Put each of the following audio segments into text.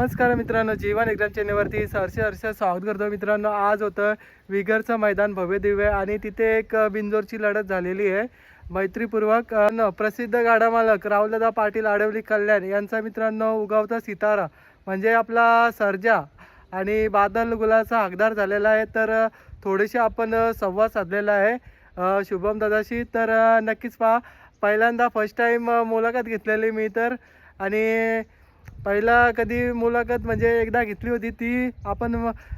नमस्कार मित्रांनो, जीवन एकदम चॅनलवरती सहर्ष स्वागत करतो. मित्रांनो, आज होतं विगरचं मैदान भव्य दिव्य आणि तिथे एक बिंजोरची लढत झालेली आहे मैत्रीपूर्वक. प्रसिद्ध गाडा मालक राहुलदादा पाटील आडवली कल्याण यांचा मित्रांनो उगवता सितारा म्हणजे आपला सर्जा आणि बादल गुलाचा हकदार झालेला आहे. तर थोडेसे आपण संवाद साधलेला आहे शुभम दादाशी. तर नक्कीच पहा. पहिल्यांदा फर्स्ट टाईम मुलाखत घेतलेली मी तर, आणि पहिला कधी मुलाखत म्हणजे एकदा घेतली होती ती आपण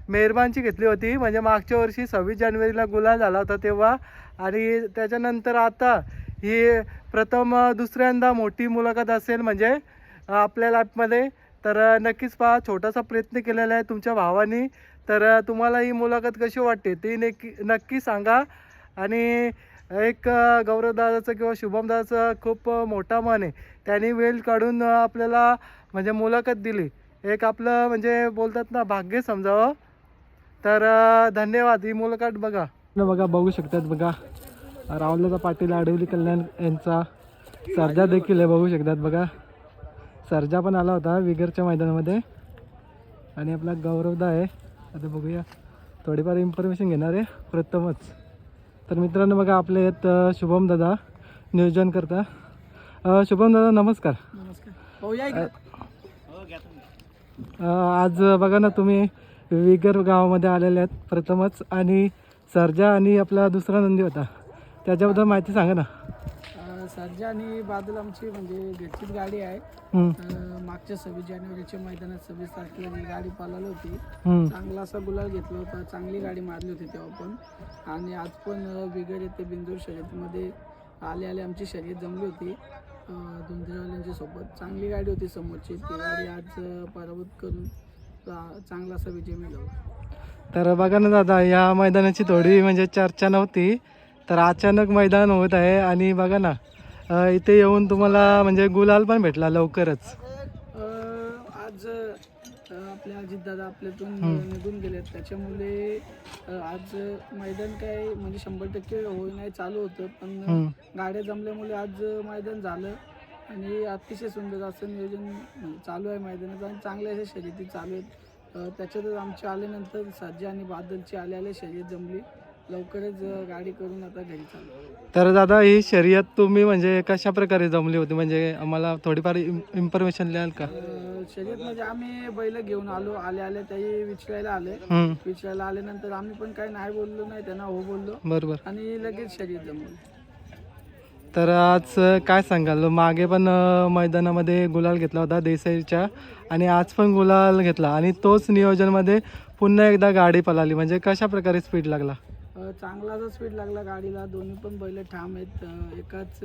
मेहरबानची घेतली होती, म्हणजे मागच्या वर्षी 26 जानेवारीला गुलाल झाला होता तेव्हा. आणि त्याच्यानंतर आता ही प्रथम दुसऱ्यांदा मोठी मुलाखत असेल म्हणजे आपल्या लाईफमध्ये. तर नक्कीच पहा, छोटासा प्रयत्न केलेला आहे तुमच्या भावानी. तर तुम्हाला ही मुलाखत कशी वाटते ती नक्की सांगा. आणि एक गौरवदादाचं किंवा शुभमदादाचं खूप मोठा मन आहे, त्यांनी वेळ काढून आपल्याला म्हणजे मुलाखत दिली. एक आपलं म्हणजे बोलतात ना भाग्य समजावं. तर धन्यवाद. ही मुलाखत बघा बघू शकतात. बघा राहुलदादा पाटील आडवली कल्याण यांचा सर्जा देखील आहे, बघू शकतात. बघा सर्जा पण आला होता विगरच्या मैदानामध्ये. आणि आपला गौरवदा आहे. आता बघूया, थोडीफार इन्फॉर्मेशन घेणार आहे प्रथमच. तर मित्रांनो बघा, आपले आहेत शुभम दादा नियोजन करता. शुभम दादा नमस्कार. नमस्कार. आज बघा ना, तुम्ही विगर गावामध्ये आलेले आहेत प्रथमच, आणि सर्जा आणि आपला दुसरा नंदी होता, त्याच्याबद्दल माहिती सांगा ना. सर्जा आणि बादल आमची म्हणजे घरचीच गाडी आहे. मागच्या 26 जानेवारीच्या मैदानात 26 तारखेला ही गाडी पळाली होती. चांगला असा गुलाल घेतला होता, चांगली गाडी मारली होती तेव्हा पण. आणि आज पण विगर येथे बिंदूर शर्यतीमध्ये आले आमची शर्यत जमली होती धुंदरवाल्यांच्या सोबत. चांगली गाडी होती समोरची, ती गाडी आज पराभूत करून चांगला असा विजय मिळवला. तर बघा ना दादा, या मैदानाची थोडी म्हणजे चर्चा नव्हती, तर अचानक मैदान होत आहे. आणि बघा ना, इथे येऊन तुम्हाला म्हणजे गुलाल पण भेटला लवकरच. आज आपले अजितदादा आपल्यातून निघून गेलेत, त्याच्यामुळे आज मैदान काय म्हणजे 100% होई नाही चालू होतं, पण गाड्या जमल्यामुळे आज मैदान झालं. आणि अतिशय सुंदर असं नियोजन चालू आहे मैदानाचं, आणि चांगल्या अशा शर्यती चालू आहेत. त्याच्यातच आमच्या आल्यानंतर सर्जा आणि बादलची आले शर्यत जमली. लवकरच गाडी करून आता घरी चालू. तर दादा, ही शर्यत तुम्ही म्हणजे कशा प्रकारे जमली होती, म्हणजे आम्हाला थोडीफार इन्फॉर्मेशन द्याल का? शर्यत म्हणजे आम्ही बैल घेऊन आले त्याही विचारायला आल्यानंतर आम्ही पण काही नाही बोललो नाही, त्यांना हो बोललो. बरोबर. आणि लगेच शर्यत जमली. तर आज काय सांगाल, मागे पण मैदानामध्ये गुलाल घेतला होता देसाईच्या, आणि आज पण गुलाल घेतला, आणि तोच नियोजनमध्ये पुन्हा एकदा गाडी पळाली, म्हणजे कशा प्रकारे स्पीड लागला? चांगला जो स्पीड लागला गाडीला. दोन्ही पण बैल ठाम आहेत, एकाच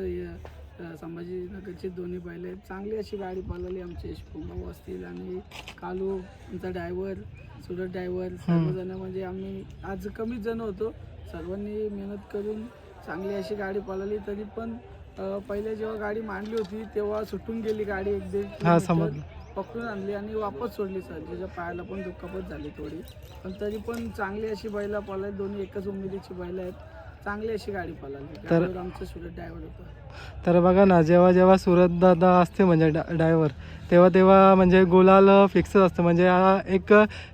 संभाजीनगरचे दोन्ही बैल आहेत. चांगली अशी गाडी पळाली. आमचे भाऊ असतील आणि कालू आमचा ड्रायव्हर, सुरत ड्रायव्हर, सर्वजण म्हणजे आम्ही आज कमीच जण होतो, सर्वांनी मेहनत करून चांगली अशी गाडी पळाली. तरी पण पहिले जेव्हा गाडी मांडली होती तेव्हा सुटून गेली गाडी, 1-1.5 पकडून आणली आणि वापस सोडली. सर्जाच्या पायाला पण दुखापत झाली थोडी, पण तरी पण चांगली अशी बैला पळाली. दोन्ही एकच उमेदीची बैल आहेत, चांगली अशी गाडी पळाली. तर आमचं सुरत ड्रायव्हर होता. तर बघा ना, जेव्हा सुरत दादा असते म्हणजे ड्रायव्हर, तेव्हा म्हणजे गुलाल फिक्सच असतं, म्हणजे हा एक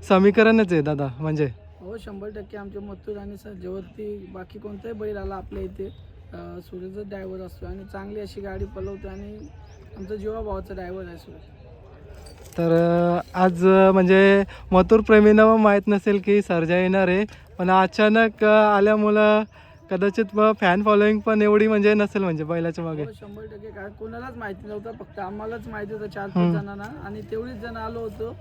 समीकरणच आहे दादा. म्हणजे हो, 100% आमच्या मथुर आणि सर्जावरती बाकी कोणताही बैल आला आपल्या इथे सुरतचा ड्रायव्हर असतो, आणि चांगली अशी गाडी पळवतो, आणि आमचा जीवाभावाचा ड्रायव्हर आहे सुरत. तर आज म्हणजे मथुर प्रेमींना माहीत नसेल की सर्जा येणार आहे, पण अचानक आल्यामुळं कदाचित फॅन फॉलोईंग पण एवढी म्हणजे नसेल म्हणजे बैलाच्या मागे. 100% काय कोणालाच माहिती नव्हतं, फक्त आम्हालाच माहिती होतं 4-5 जणांना, आणि तेवढीच जण आलो होतो.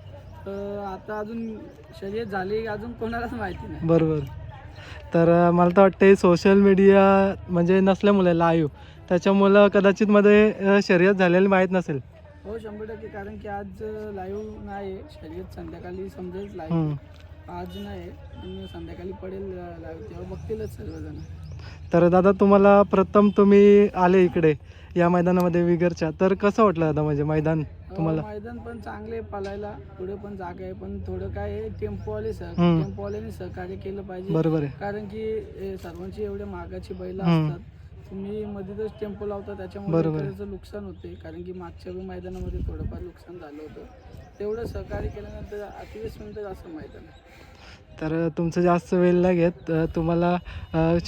आता अजून शर्यत झाली, अजून कोणालाच माहिती नाही. बरोबर. तर मला तर वाटते सोशल मीडिया म्हणजे नसल्यामुळे लाईव्ह, त्याच्यामुळं कदाचित मध्ये शर्यत झालेली माहीत नसेल. हो, 100%, कारण की आज लाईव्ह नाही शर्यत, संध्याकाळी समजेल लाईव्ह. आज नाही, पण संध्याकाळी पडेल लाईव्ह, तेव्हा बघतीलच सर्वजण. तर दादा, तुम्ही आले इकडे या मैदानामध्ये विगरच्या, तर कसं वाटलं दादा म्हणजे मैदान तुम्हाला? मैदान पण चांगले पळायला, पुढे पण जागा आहे, पण थोडं काय आहे, टेम्पोवाले सहकार्य केलं पाहिजे. बरोबर आहे, कारण की सर्वांची एवढ्या मागाची बैल असतात, तुम्ही मध्येच टेम्पो लावता, त्याच्यामुळे त्याचं नुकसान होते. कारण की मागच्या मैदानामध्ये थोडंफार नुकसान झालं होतं, तेवढं सहकार्य केल्यानंतर 28 मिनिटं असं मैदान आहे. तर तुमचं जास्त वेळ नाही घेत, तुम्हाला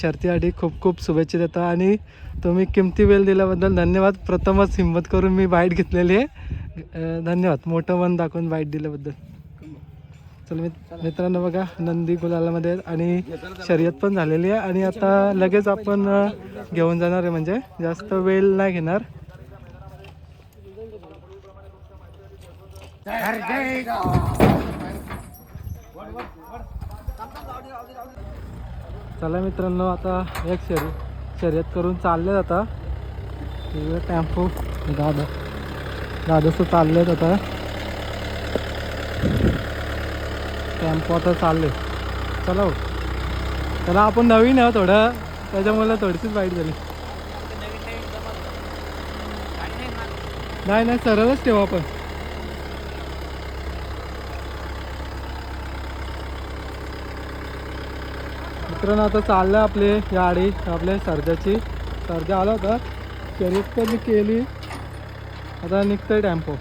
शर्तीसाठी खूप खूप शुभेच्छा देतो आणि तुम्ही किमती वेळ दिल्याबद्दल धन्यवाद. प्रथमच हिंमत करून मी बाईट घेतलेली आहे. धन्यवाद मोठं मन दाखवून बाईट दिल्याबद्दल. चल मित्रांनो बघा नंदी गुलालामध्ये आणि शर्यत पण झालेली आहे आणि आता लगेच आपण घेऊन जाणार आहे, म्हणजे जास्त वेळ नाही घेणार. चला मित्रांनो आता एक शर्यत करून चालले आता टेम्पो दादाचं चाललेत आता टेम्पो आता चालले. चला हो त्याला आपण नवीन आहे थोडं त्याच्यामुळे थोडीशीच वाईट झाली. नाही सरळच ठेवू आपण. मित्रांनो आता चाललं आपली गाडी आपल्या सर्जा आला होता शर्यत पण केली आता निघतोय टेम्पो.